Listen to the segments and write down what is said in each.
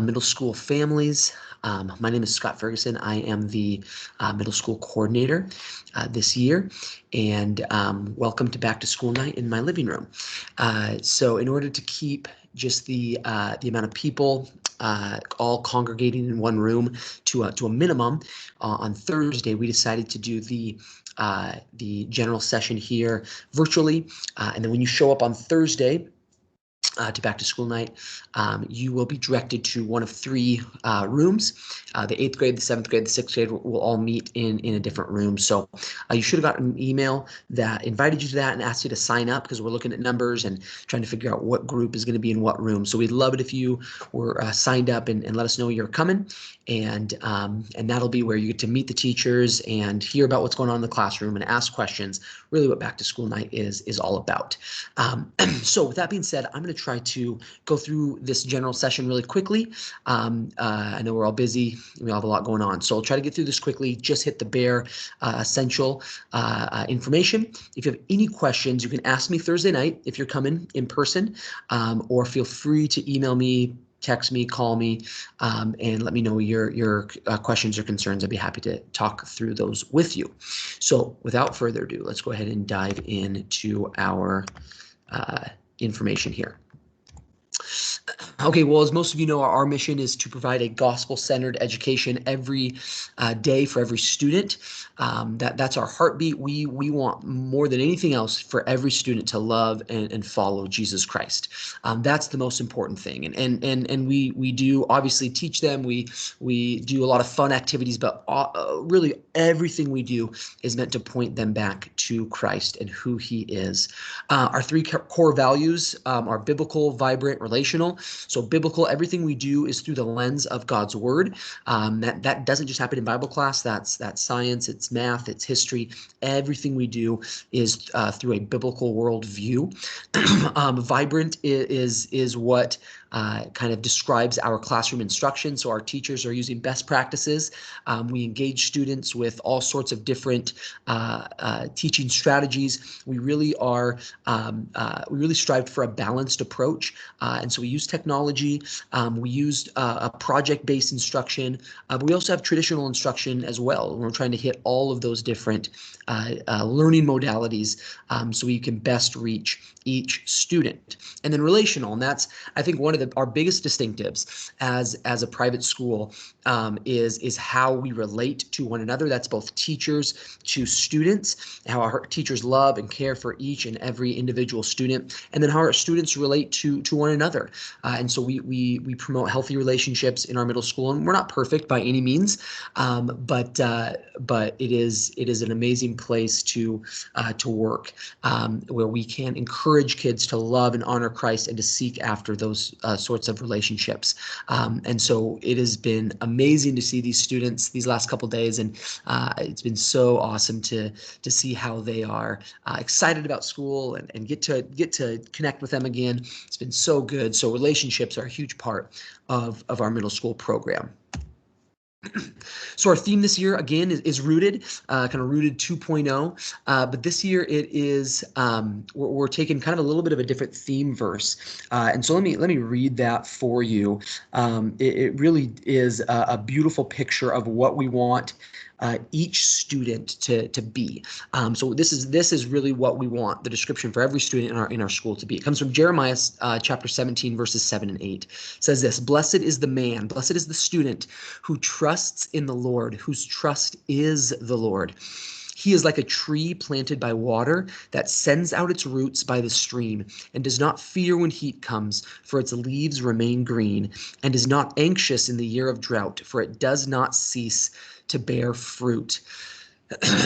middle school families. My name is Scott Ferguson. I am the middle school coordinator this year, and welcome to Back to School Night in my living room. So in order to keep just the amount of people all congregating in one room to a minimum, on Thursday we decided to do the general session here virtually, and then when you show up on Thursday to Back to School Night, you will be directed to one of three rooms. The 8th grade, the 7th grade, the 6th grade will all meet in a different room. So you should have gotten an email that invited you to that and asked you to sign up, because we're looking at numbers and trying to figure out what group is going to be in what room. So we'd love it if you were signed up and let us know you're coming. And that'll be where you get to meet the teachers and hear about what's going on in the classroom and ask questions. Really what Back to School Night is all about. So with that being said, I'm going to try to go through this general session really quickly. I know we're all busy. We all have a lot going on. So I'll try to get through this quickly, just hit the bare essential information. If you have any questions, you can ask me Thursday night if you're coming in person, or feel free to email me, text me, call me, and let me know your questions or concerns. I'd be happy to talk through those with you. So without further ado, let's go ahead and dive into our information here. Okay, well, as most of you know, our mission is to provide a gospel-centered education every day for every student. That's our heartbeat. We want more than anything else for every student to love and follow Jesus Christ. That's the most important thing. And we do obviously teach them. We do a lot of fun activities, but really everything we do is meant to point them back to Christ and who He is. Our three core values are biblical, vibrant, relational. So biblical, everything we do is through the lens of God's word. That doesn't just happen in Bible class. That's science, it's math, it's history. Everything we do is through a biblical worldview. Vibrant is what kind of describes our classroom instruction. So our teachers are using best practices. We engage students with all sorts of different teaching strategies. We really strive for a balanced approach. And so we use technology. We used a project-based instruction. But we also have traditional instruction as well. We're trying to hit all of those different learning modalities so we can best reach each student. And then relational, and that's, I think, one of our biggest distinctives as a private school is how we relate to one another. That's both teachers to students, how our teachers love and care for each and every individual student, and then how our students relate to one another. And so we promote healthy relationships in our middle school, and we're not perfect by any means, but it is an amazing place to work, where we can encourage kids to love and honor Christ and to seek after those sorts of relationships. And so it has been amazing to see these students these last couple days, and it's been so awesome to see how they are excited about school and get to connect with them again. It's been so good. So relationships are a huge part of our middle school program. So our theme this year, again, is rooted, kind of rooted 2.0. But this year it is, we're taking kind of a little bit of a different theme verse. And so let me read that for you. It really is a beautiful picture of what we want each student to be. So this is really what we want the description for every student in our school to be. It comes from Jeremiah chapter 17, verses 7 and 8. It says this: "Blessed is the man, blessed is the student who trusts in the Lord, whose trust is the Lord. He is like a tree planted by water that sends out its roots by the stream and does not fear when heat comes, for its leaves remain green, and is not anxious in the year of drought, for it does not cease to bear fruit."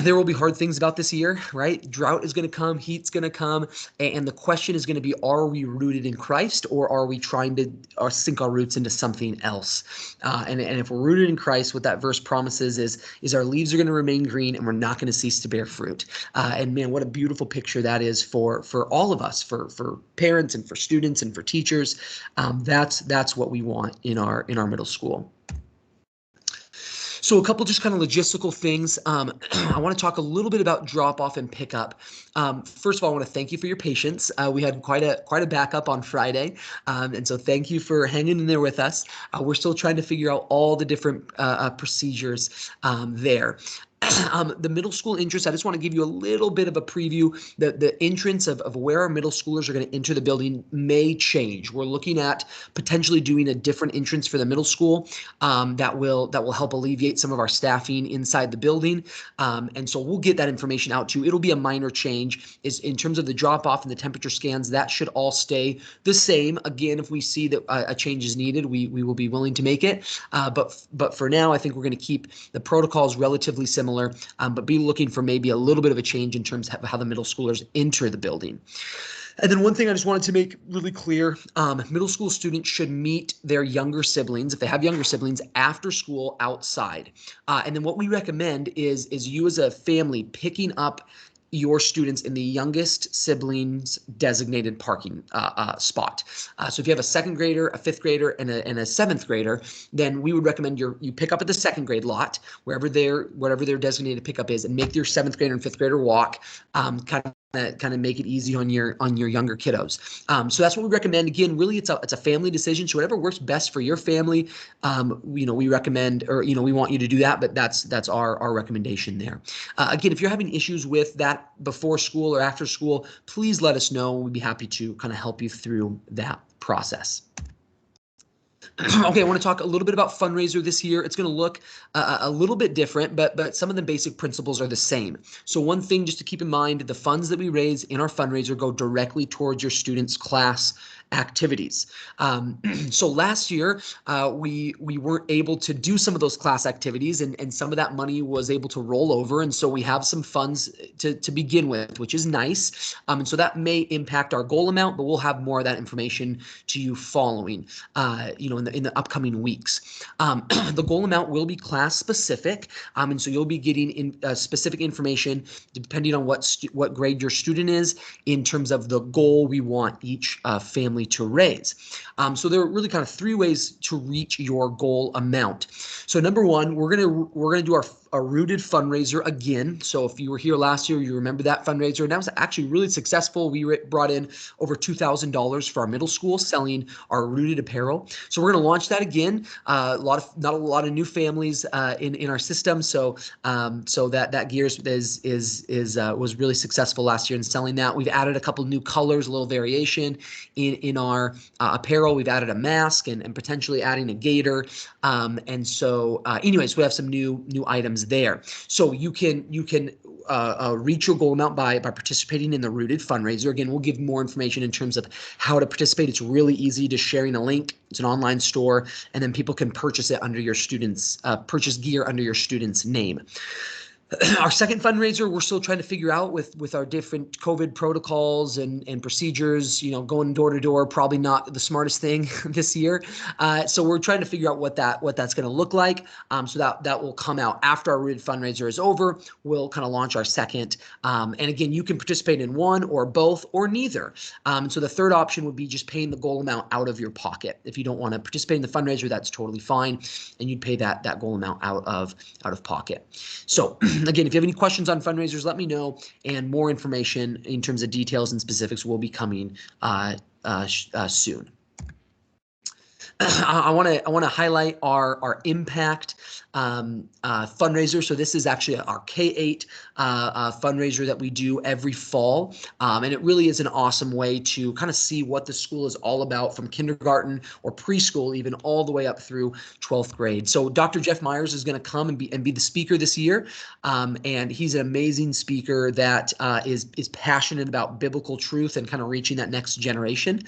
There will be hard things about this year, right? Drought is going to come, heat's going to come, and the question is going to be, are we rooted in Christ, or are we trying to sink our roots into something else? And if we're rooted in Christ, what that verse promises is our leaves are going to remain green and we're not going to cease to bear fruit. And man, what a beautiful picture that is for all of us, for parents and for students and for teachers. That's what we want in our middle school. So a couple just kind of logistical things. I want to talk a little bit about drop off and pickup. First of all, I want to thank you for your patience. We had quite a backup on Friday, and so thank you for hanging in there with us. We're still trying to figure out all the different procedures there. The middle school entrance, I just want to give you a little bit of a preview. The entrance of where our middle schoolers are going to enter the building may change. We're looking at potentially doing a different entrance for the middle school that will help alleviate some of our staffing inside the building. And so we'll get that information out to you. It'll be a minor change. Is in terms of the drop off and the temperature scans, that should all stay the same. Again, if we see that a change is needed, we will be willing to make it. But for now, I think we're going to keep the protocols relatively similar. But be looking for maybe a little bit of a change in terms of how the middle schoolers enter the building. And then one thing I just wanted to make really clear, middle school students should meet their younger siblings, if they have younger siblings, after school outside. And then what we recommend is you as a family picking up your students in the youngest sibling's designated parking spot. So if you have a second grader, a fifth grader, and a seventh grader, then we would recommend you pick up at the second grade lot, whatever their designated pickup is, and make your seventh grader and fifth grader walk, kind of make it easy on your younger kiddos. So that's what we recommend. Again, really, it's a family decision. So whatever works best for your family, we recommend, or we want you to do that. But that's our recommendation there. Again, if you're having issues with that before school or after school, please let us know. We'd be happy to kind of help you through that process. Okay, I want to talk a little bit about fundraiser this year. It's going to look a little bit different, but some of the basic principles are the same. So one thing just to keep in mind, the funds that we raise in our fundraiser go directly towards your students' class activities. So last year, we weren't able to do some of those class activities, and some of that money was able to roll over. And so we have some funds to begin with, which is nice. And so that may impact our goal amount, but we'll have more of that information to you following, in the upcoming weeks. The goal amount will be class specific. And so you'll be getting specific information depending on what grade your student is in terms of the goal we want each family to raise. So there are really kind of three ways to reach your goal amount. So number one, we're gonna do a rooted fundraiser again. So if you were here last year, you remember that fundraiser, and that was actually really successful. We brought in over $2,000 for our middle school selling our rooted apparel. So we're going to launch that again. Not a lot of new families in our system. So that gears was really successful last year in selling that. We've added a couple new colors, a little variation in our apparel. We've added a mask and potentially adding a gaiter. Anyways, we have some new items there. So you can reach your goal amount by participating in the Rooted fundraiser. Again, we'll give more information in terms of how to participate. It's really easy, just sharing a link. It's an online store, and then people can purchase it under your students, purchase gear under your student's name. Our second fundraiser, we're still trying to figure out with our different COVID protocols and procedures, going door to door, probably not the smartest thing this year. So we're trying to figure out what that's going to look like. So that will come out after our Rooted fundraiser is over. We'll kind of launch our second. And again, you can participate in one or both or neither. So the third option would be just paying the goal amount out of your pocket. If you don't want to participate in the fundraiser, that's totally fine. And you'd pay that goal amount out of pocket. So again, if you have any questions on fundraisers, let me know, and more information in terms of details and specifics will be coming soon. I want to highlight our impact fundraiser. So this is actually our K-8 fundraiser that we do every fall, and it really is an awesome way to kind of see what the school is all about, from kindergarten or preschool even all the way up through 12th grade. So Dr. Jeff Myers is going to come and be the speaker this year, and he's an amazing speaker that is passionate about biblical truth and kind of reaching that next generation.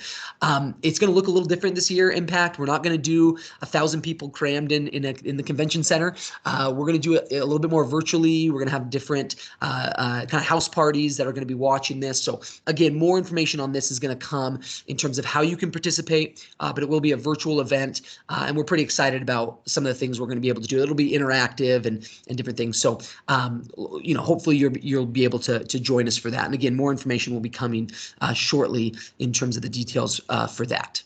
It's going to look a little different this year. Impact. We're not going to do 1,000 people crammed in the convention center. We're going to do it a little bit more virtually. We're going to have different kind of house parties that are going to be watching this. So again, more information on this is going to come in terms of how you can participate, but it will be a virtual event, and we're pretty excited about some of the things we're going to be able to do. It'll be interactive and different things. So hopefully you'll be able to join us for that. And again, more information will be coming shortly in terms of the details for that.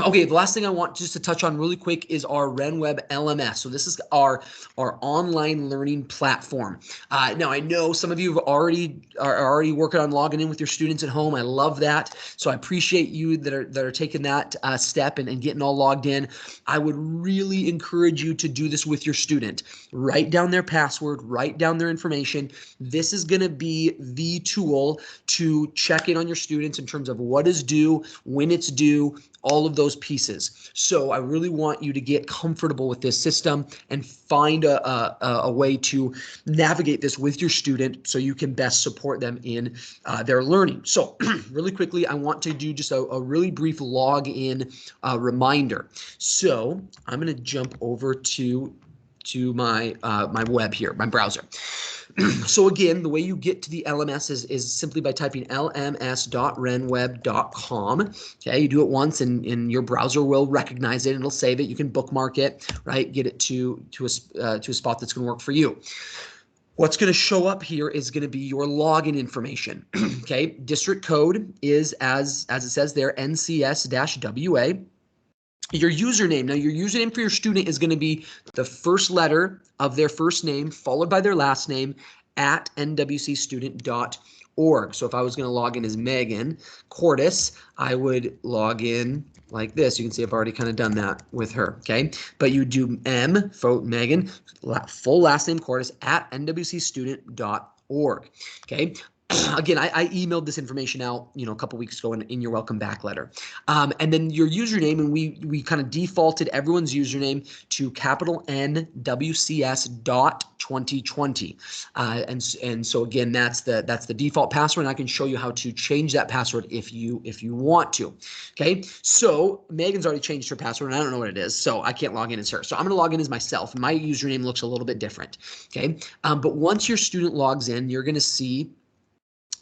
Okay, the last thing I want just to touch on really quick is our RenWeb LMS. So this is our online learning platform. Now I know some of you are already working on logging in with your students at home. I love that. So I appreciate you that are taking that step and getting all logged in. I would really encourage you to do this with your student. Write down their password, write down their information. This is going to be the tool to check in on your students in terms of what is due, when it's due, all of those pieces. So I really want you to get comfortable with this system and find a way to navigate this with your student so you can best support them in their learning. So really quickly, I want to do just a really brief login reminder. So I'm going to jump over to my my web here, my browser. So again, the way you get to the LMS is simply by typing lms.renweb.com. Okay, you do it once and your browser will recognize it and it'll save it. You can bookmark it, right? Get it to a spot that's going to work for you. What's going to show up here is going to be your login information. Okay, district code is as it says there, NCS-WA. Your username, now your username for your student is going to be the first letter of their first name followed by their last name at nwcstudent.org. So if I was going to log in as Megan Cordis, I would log in like this. You can see I've already kind of done that with her, okay? But you do M for Megan, full last name Cordis at nwcstudent.org, okay? Again, I emailed this information out, a couple weeks ago in your welcome back letter. And then your username, and we kind of defaulted everyone's username to capital NWCS dot 2020. And so again, that's the default password, and I can show you how to change that password if you want to. Okay, so Megan's already changed her password, and I don't know what it is, so I can't log in as her. So I'm going to log in as myself. My username looks a little bit different. Okay, but once your student logs in, you're going to see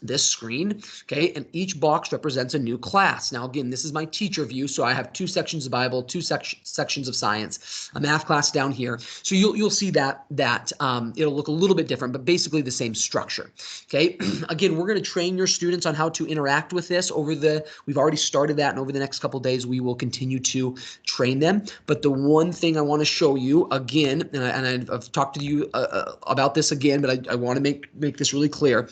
this screen, okay, and each box represents a new class. Now, again, this is my teacher view, so I have two sections of Bible, two sections of science, a math class down here. So you'll see that it'll look a little bit different, but basically the same structure. Okay, again, we're going to train your students on how to interact with this we've already started that, and over the next couple of days we will continue to train them. But the one thing I want to show you again, and I've talked to you about this again, but I want to make this really clear,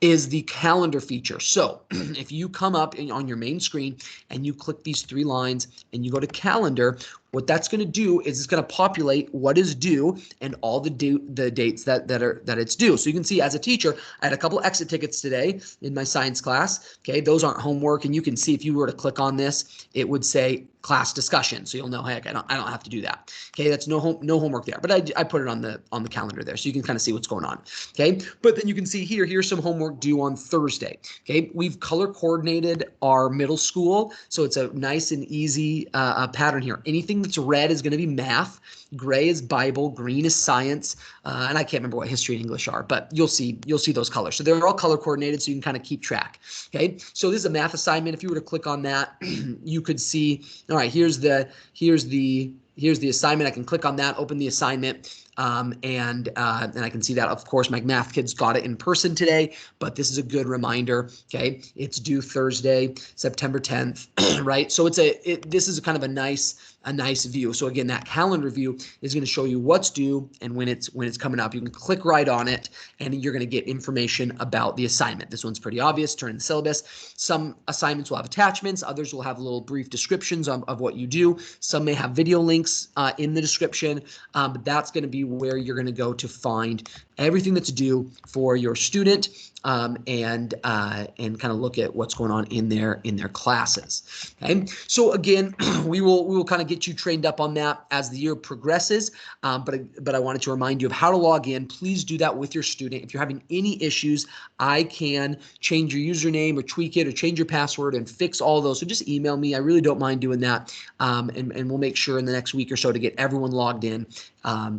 is the calendar feature. So if you come up on your main screen and you click these three lines and you go to calendar, what that's going to do is it's going to populate what is due and all the dates that it's due. So you can see as a teacher, I had a couple exit tickets today in my science class. Okay, those aren't homework, and you can see if you were to click on this, it would say class discussion. So you'll know, heck, I don't have to do that. Okay, that's no homework there, but I put it on the calendar there, so you can kind of see what's going on. Okay, but then you can see here's some homework due on Thursday. Okay, we've color coordinated our middle school, so it's a nice and easy pattern here. Anything that's red is going to be math, gray is Bible, green is science, and I can't remember what history and English are, but you'll see those colors. So they're all color coordinated, so you can kind of keep track. Okay, so this is a math assignment. If you were to click on that, you could see, all right, here's the assignment. I can click on that, open the assignment, and I can see that, of course, my math kids got it in person today, but this is a good reminder. Okay, it's due Thursday, September 10th, right? So this is kind of a nice view. So again, that calendar view is going to show you what's due and when it's coming up. You can click right on it and you're going to get information about the assignment. This one's pretty obvious, turn in the syllabus. Some assignments will have attachments, others will have little brief descriptions of what you do. Some may have video links in the description, but that's going to be where you're going to go to find everything that's due for your student, and kind of look at what's going on in their classes. Okay, so again, we will kind of get you trained up on that as the year progresses. But I wanted to remind you of how to log in. Please do that with your student. If you're having any issues, I can change your username or tweak it or change your password and fix all those. So just email me. I really don't mind doing that, and we'll make sure in the next week or so to get everyone logged in,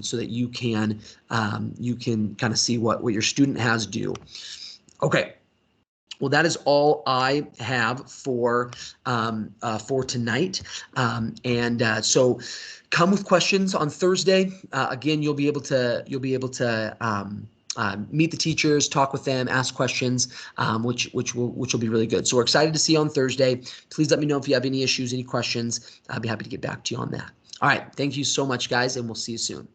so that you can kind of see what your student has due. Okay, well, that is all I have for tonight, so come with questions on Thursday. Again, you'll be able to meet the teachers, talk with them, ask questions, which will be really good. So we're excited to see you on Thursday. Please let me know if you have any issues, any questions. I'll be happy to get back to you on that. All right. Thank you so much, guys, and we'll see you soon.